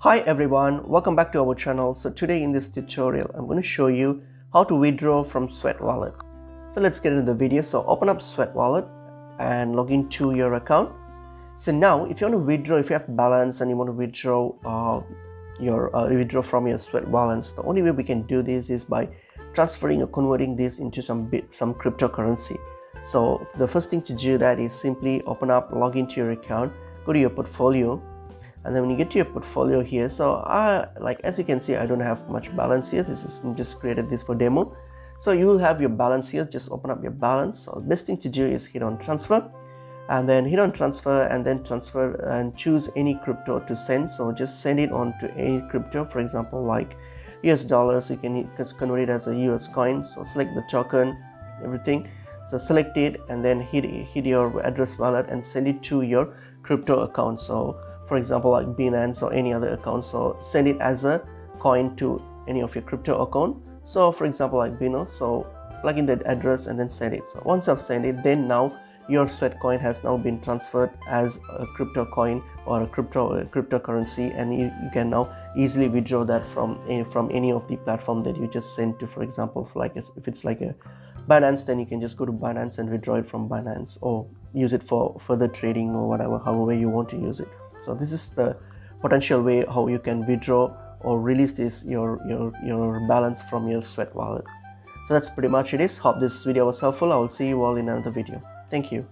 Hi everyone, welcome back to our channel. So today in this tutorial I'm going to show you how to withdraw from Sweat Wallet. So let's get into the video. So open up Sweat Wallet and log into your account. So now if you want to withdraw, if you have balance and you want to withdraw withdraw from your Sweat Wallets, the only way we can do this is by transferring or converting this into some cryptocurrency. So the first thing to do that is simply open up, log into your account, go to your portfolio. And then when you get to your portfolio here, so as you can see, I don't have much balance here. This is just created this for demo. So you will have your balance here. Just open up your balance. So the best thing to do is hit on transfer, and then hit on transfer, and then transfer and choose any crypto to send. So just send it on to any crypto. For example, like US dollars, you can convert it as a US coin. So select the token, everything. So select it and then hit your address wallet and send it to your crypto account. So for example, like Binance or any other account, so send it as a coin to any of your crypto account. So for example, like Binance, so plug in that address and then send it. So once I've sent it, then now your Sweat coin has now been transferred as a crypto coin or a cryptocurrency, and you can now easily withdraw that from any of the platform that you just sent to. For example, if it's like a Binance, then you can just go to Binance and withdraw it from Binance, or use it for further trading or whatever, however you want to use it. So this is the potential way how you can withdraw or release your balance from your Sweat wallet. So that's pretty much it is. Hope this video was helpful. I will see you all in another video. Thank you.